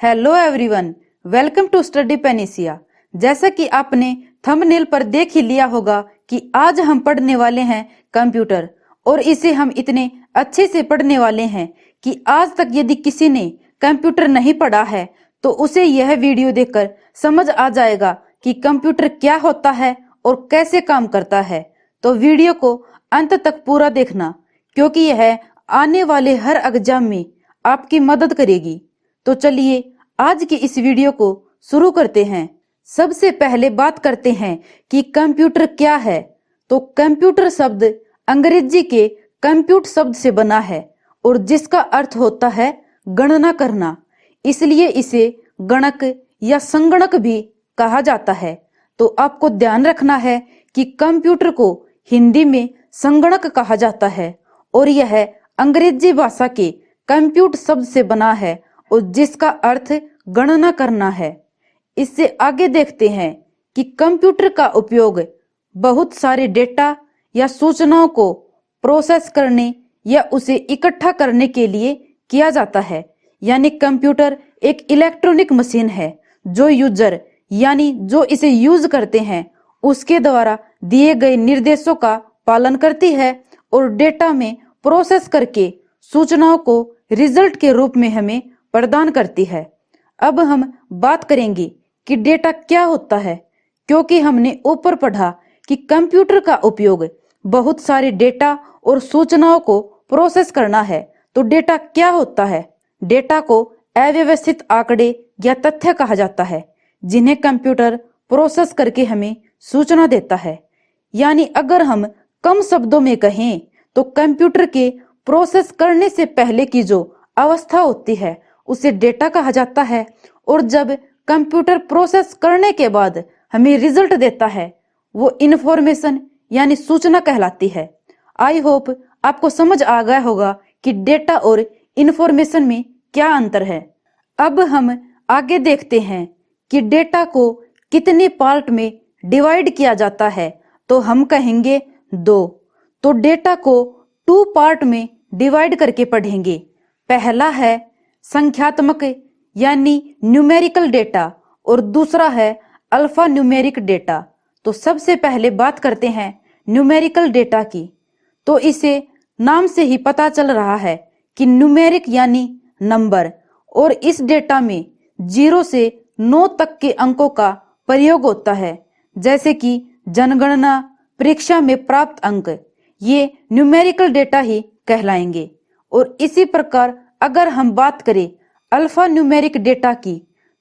Hello everyone, welcome to study panacea. जैसा कि आपने थंबनेल पर देख ही लिया होगा कि आज हम पढ़ने वाले हैं कंप्यूटर, और इसे हम इतने अच्छे से पढ़ने वाले हैं कि आज तक यदि किसी ने कंप्यूटर नहीं पढ़ा है तो उसे यह वीडियो देखकर समझ आ जाएगा कि कंप्यूटर क्या होता है और कैसे काम करता है। तो वीडियो को अंत तक पूरा देखना, क्योंकि यह आने वाले हर एग्जाम में आपकी मदद करेगी। तो चलिए आज की इस वीडियो को शुरू करते हैं। सबसे पहले बात करते हैं कि कंप्यूटर क्या है। तो कंप्यूटर शब्द अंग्रेजी के कंप्यूट शब्द से बना है और जिसका अर्थ होता है गणना करना, इसलिए इसे गणक या संगणक भी कहा जाता है। तो आपको ध्यान रखना है कि कंप्यूटर को हिंदी में संगणक कहा जाता है और यह अंग्रेजी भाषा के कंप्यूट शब्द से बना है और जिसका अर्थ गणना करना है। इससे आगे देखते हैं कि कंप्यूटर का उपयोग बहुत सारे डेटा या सूचनाओं को प्रोसेस करने या उसे इकट्ठा करने के लिए किया जाता है। यानी कंप्यूटर एक इलेक्ट्रॉनिक मशीन है जो यूजर यानी जो इसे यूज करते हैं उसके द्वारा दिए गए निर्देशों का पालन करती है और डेटा में प्रोसेस करके सूचनाओं को रिजल्ट के रूप में हमें प्रदान करती है। अब हम बात करेंगे कि डेटा क्या होता है, क्योंकि हमने ऊपर पढ़ा कि कंप्यूटर का उपयोग बहुत सारे डेटा और सूचनाओं को प्रोसेस करना है। तो डेटा क्या होता है? डेटा को अव्यवस्थित आंकड़े या तथ्य कहा जाता है जिन्हें कंप्यूटर प्रोसेस करके हमें सूचना देता है। यानी अगर हम कम शब्दों में कहें तो कंप्यूटर के प्रोसेस करने से पहले की जो अवस्था होती है उसे डेटा कहा जाता है, और जब कंप्यूटर प्रोसेस करने के बाद हमें रिजल्ट देता है वो इंफॉर्मेशन यानी सूचना कहलाती है। आई होप आपको समझ आ गया होगा कि डेटा और इंफॉर्मेशन में क्या अंतर है। अब हम आगे देखते हैं कि डेटा को कितने पार्ट में डिवाइड किया जाता है। तो हम कहेंगे 2। तो डेटा को 2 पार्ट में डिवाइड करके पढ़ेंगे। पहला है संख्यात्मक यानी न्यूमेरिकल डेटा और दूसरा है अल्फा न्यूमेरिक डेटा। तो सबसे पहले बात करते हैं न्यूमेरिकल डेटा की। तो इसे नाम से ही पता चल रहा है कि न्यूमेरिक यानी नंबर, और इस डेटा में 0 से 9 तक के अंकों का प्रयोग होता है, जैसे कि जनगणना, परीक्षा में प्राप्त अंक, ये न्यूमेरिकल डेटा ही कहलाएंगे। और इसी प्रकार अगर हम बात करें अल्फा न्यूमेरिक डेटा की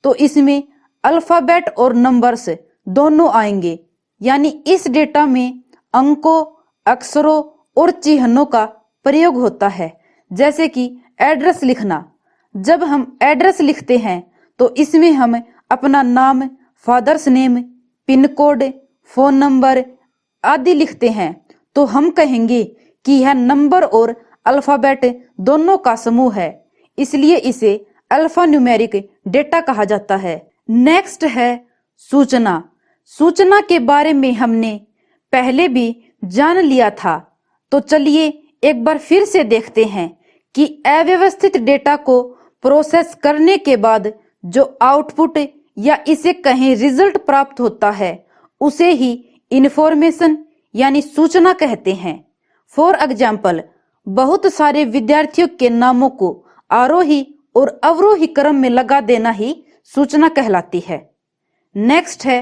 तो इसमें अल्फाबेट और नंबर्स दोनों आएंगे। यानी इस डेटा में अंकों, अक्षरों और चिन्हों का प्रयोग होता है, जैसे कि एड्रेस लिखना। जब हम एड्रेस लिखते हैं तो इसमें हम अपना नाम, father's name, pin code, phone number आदि लिखते हैं। तो हम कहेंगे कि यह नंबर और अल्फाबेट दोनों का समूह है, इसलिए इसे अल्फा न्यूमेरिक डेटा कहा जाता है। नेक्स्ट है सूचना। सूचना के बारे में हमने पहले भी जान लिया था, तो चलिए एक बार फिर से देखते हैं कि अव्यवस्थित डेटा को प्रोसेस करने के बाद जो आउटपुट या इसे कहें रिजल्ट प्राप्त होता है उसे ही इंफॉर्मेशन यानी सूचना कहते हैं। फॉर एग्जाम्पल, बहुत सारे विद्यार्थियों के नामों को आरोही और अवरोही क्रम में लगा देना ही सूचना कहलाती है। नेक्स्ट है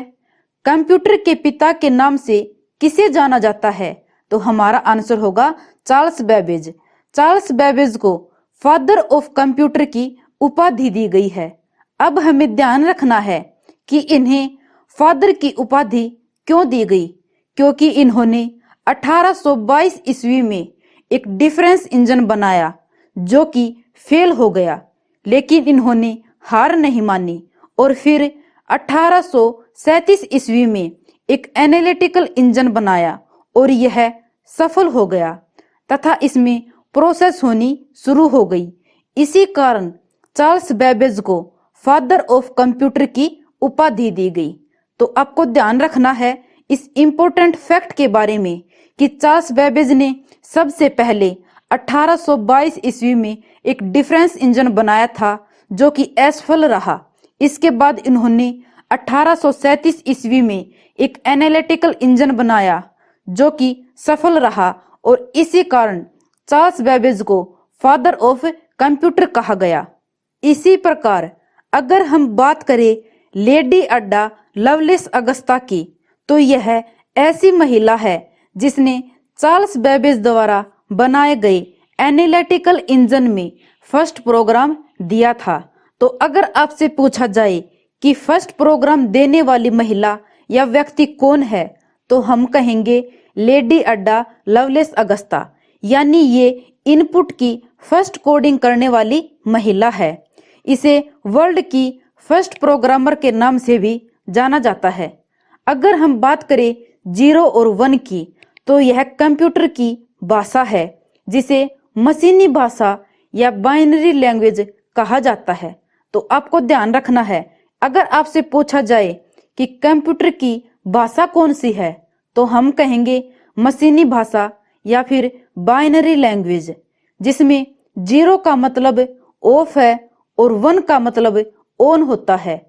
कंप्यूटर के पिता के नाम से किसे जाना जाता है? तो हमारा आंसर होगा चार्ल्स बेबेज। चार्ल्स बेबेज को फादर ऑफ कंप्यूटर की उपाधि दी गई है। अब हमें ध्यान रखना है कि इन्हें फादर की उपाधि क्यों दी गई, क्योंकि इन्होंने 1822 ईस्वी में एक डिफरेंस इंजन बनाया जो कि फेल हो गया, लेकिन इन्होंने हार नहीं मानी और फिर 1837 ईस्वी में एक एनालिटिकल इंजन बनाया और यह सफल हो गया तथा इसमें प्रोसेस होनी शुरू हो गई। इसी कारण चार्ल्स बेबेज को फादर ऑफ कंप्यूटर की उपाधि दी गई। तो आपको ध्यान रखना है इस इम्पोर्टेंट फैक्ट के बारे में कि चार्ल्स बेबेज ने सबसे पहले 1822 ईस्वी में एक डिफरेंस इंजन बनाया था जो कि असफल रहा। इसके बाद इन्होंने 1837 ईस्वी में एक एनालिटिकल इंजन बनाया जो कि सफल रहा और इसी कारण चार्ल्स बेबेज को फादर ऑफ कंप्यूटर कहा गया। इसी प्रकार अगर हम बात करें लेडी अड्डा लवलेस अगस्ता की, तो यह ऐसी महिला है जिसने चार्ल्स बेबेज द्वारा बनाए गए एनालिटिकल इंजन में फर्स्ट प्रोग्राम दिया था। तो अगर आपसे पूछा जाए कि फर्स्ट प्रोग्राम देने वाली महिला या व्यक्ति कौन है, तो हम कहेंगे लेडी अड्डा लवलेस अगस्ता, यानी ये इनपुट की फर्स्ट कोडिंग करने वाली महिला है। इसे वर्ल्ड की फर्स्ट प्रोग्रामर के नाम से भी जाना जाता है। अगर हम बात करें 0 और 1 की, तो यह कंप्यूटर की भाषा है जिसे मशीनी भाषा या बाइनरी लैंग्वेज कहा जाता है। तो आपको ध्यान रखना है, अगर आपसे पूछा जाए कि कंप्यूटर की भाषा कौन सी है, तो हम कहेंगे मशीनी भाषा या फिर बाइनरी लैंग्वेज, जिसमें 0 का मतलब ऑफ है और 1 का मतलब ऑन होता है।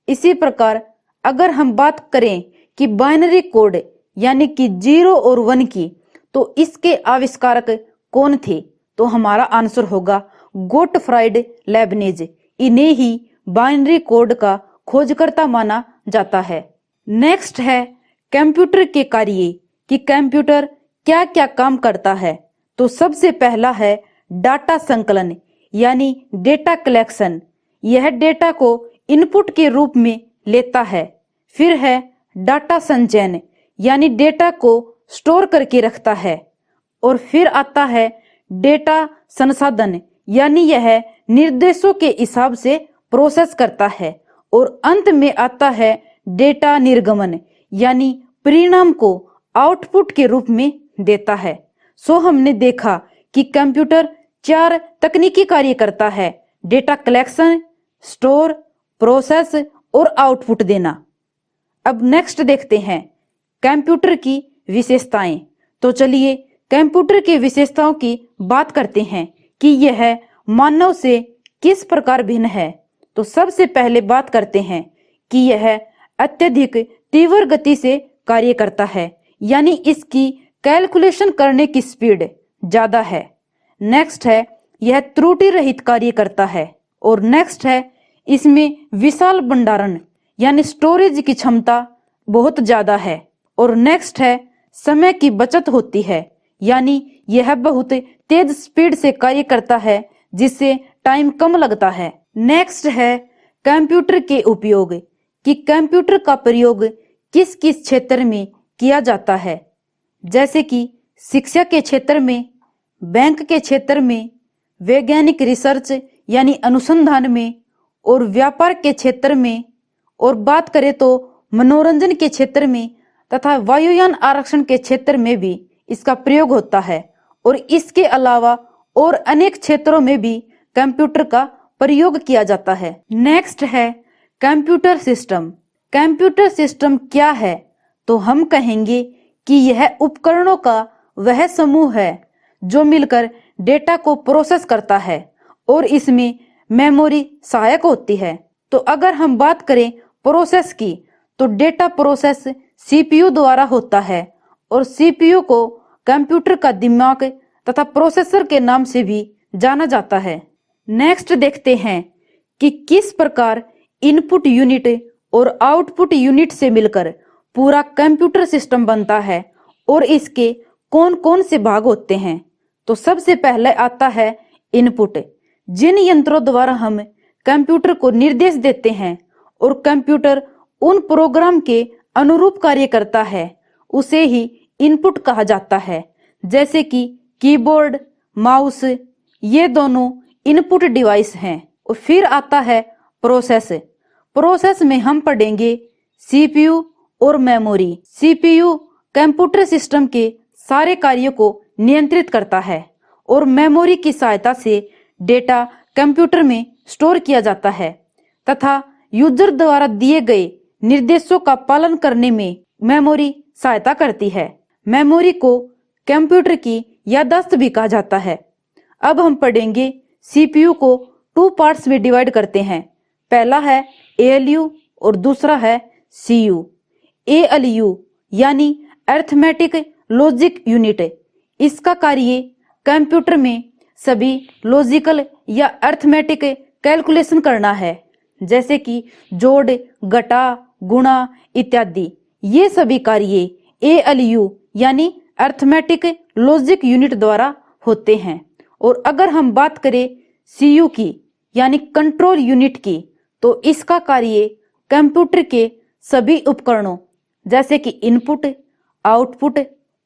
इसी प्रकार अगर हम बात करें कि बाइनरी कोड यानी कि 0 और 1 की, तो इसके आविष्कारक कौन थे, तो हमारा आंसर होगा गोटफ्राइड लेबनिज। इन्हें ही बाइनरी कोड का खोजकर्ता माना जाता है। नेक्स्ट है कंप्यूटर के कार्य कि कंप्यूटर क्या क्या काम करता है। तो सबसे पहला है डाटा संकलन यानी डेटा कलेक्शन। यह डेटा को इनपुट के रूप में लेता है। फिर है डाटा संचयन यानी डेटा को स्टोर करके रखता है। और फिर आता है डेटा संसाधन यानी यह निर्देशों के हिसाब से प्रोसेस करता है। और अंत में आता है डेटा निर्गमन यानी परिणाम को आउटपुट के रूप में देता है। सो हमने देखा कि कंप्यूटर 4 तकनीकी कार्य करता है: डेटा कलेक्शन, स्टोर, प्रोसेस और आउटपुट देना। अब नेक्स्ट देखते हैं कंप्यूटर की विशेषताएं। तो चलिए कंप्यूटर की विशेषताओं की बात करते हैं कि यह मानव से किस प्रकार भिन्न है। तो सबसे पहले बात करते हैं कि यह अत्यधिक तीव्र गति से कार्य करता है, यानी इसकी कैलकुलेशन करने की स्पीड ज्यादा है। नेक्स्ट है यह त्रुटि रहित कार्य करता है। और नेक्स्ट है इसमें विशाल भंडारण यानी स्टोरेज की क्षमता बहुत ज्यादा है। और नेक्स्ट है समय की बचत होती है, यानी यह बहुत तेज स्पीड से कार्य करता है जिससे टाइम कम लगता है। नेक्स्ट है कंप्यूटर के उपयोग कि कंप्यूटर का प्रयोग किस किस क्षेत्र में किया जाता है, जैसे कि शिक्षा के क्षेत्र में, बैंक के क्षेत्र में, वैज्ञानिक रिसर्च यानी अनुसंधान में, और व्यापार के क्षेत्र में। और बात करें तो मनोरंजन के क्षेत्र में तथा वायुयान आरक्षण के क्षेत्र में भी इसका प्रयोग होता है। और इसके अलावा और अनेक क्षेत्रों में भी कंप्यूटर का प्रयोग किया जाता है। नेक्स्ट है कंप्यूटर सिस्टम। कंप्यूटर सिस्टम क्या है, तो हम कहेंगे कि यह उपकरणों का वह समूह है जो मिलकर डेटा को प्रोसेस करता है और इसमें मेमोरी सहायक होती है। तो अगर हम बात करें प्रोसेस की, तो डेटा प्रोसेस सीपीयू द्वारा होता है और सीपीयू को कंप्यूटर का दिमाग तथा प्रोसेसर के नाम से भी जाना जाता है। नेक्स्ट देखते हैं कि किस प्रकार इनपुट यूनिट और आउटपुट यूनिट से मिलकर पूरा कंप्यूटर सिस्टम बनता है और इसके कौन कौन से भाग होते हैं। तो सबसे पहले आता है इनपुट, जिन यंत्रों द्वारा हम कंप्यूटर को निर्देश देते हैं और कंप्यूटर उन प्रोग्राम के अनुरूप कार्य करता है, उसे ही इनपुट कहा जाता है। जैसे कि कीबोर्ड, माउस, ये दोनों इनपुट डिवाइस हैं। और फिर आता है प्रोसेस। प्रोसेस में हम पढ़ेंगे सीपीयू और मेमोरी। सीपीयू कंप्यूटर सिस्टम के सारे कार्यों को नियंत्रित करता है और मेमोरी की सहायता से डेटा कंप्यूटर में स्टोर किया जाता है तथा यूजर द्वारा दिए गए निर्देशों का पालन करने में मेमोरी सहायता करती है। मेमोरी को कंप्यूटर की याददाश्त भी कहा जाता है। अब हम पढ़ेंगे सीपीयू को टू पार्ट्स में डिवाइड करते हैं। पहला है ALU और दूसरा है CU। ALU यानी अरिथमेटिक लॉजिक यूनिट, इसका कार्य कंप्यूटर में सभी लॉजिकल या अरिथमेटिक कैलकुलेशन करना है, जैसे कि जोड़, घटा, गुणा इत्यादि। ये सभी कार्य ALU यानी अरिथमेटिक लॉजिक यूनिट द्वारा होते हैं। और अगर हम बात करें CU की यानी कंट्रोल यूनिट की, तो इसका कार्य कंप्यूटर के सभी उपकरणों जैसे कि इनपुट, आउटपुट,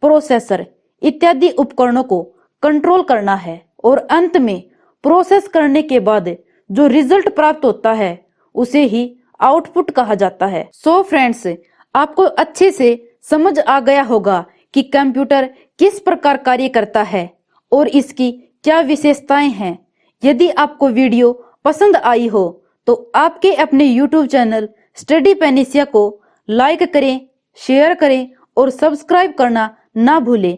प्रोसेसर इत्यादि उपकरणों को कंट्रोल करना है। और अंत में प्रोसेस करने के बाद जो रिजल्ट प्राप्त होता है उसे ही आउटपुट कहा जाता है। सो फ्रेंड्स, आपको अच्छे से समझ आ गया होगा कि कंप्यूटर किस प्रकार कार्य करता है और इसकी क्या विशेषताएं हैं। यदि आपको वीडियो पसंद आई हो तो आपके अपने YouTube चैनल स्टडी पेनिसिया को लाइक करें, शेयर करें और सब्सक्राइब करना ना भूलें।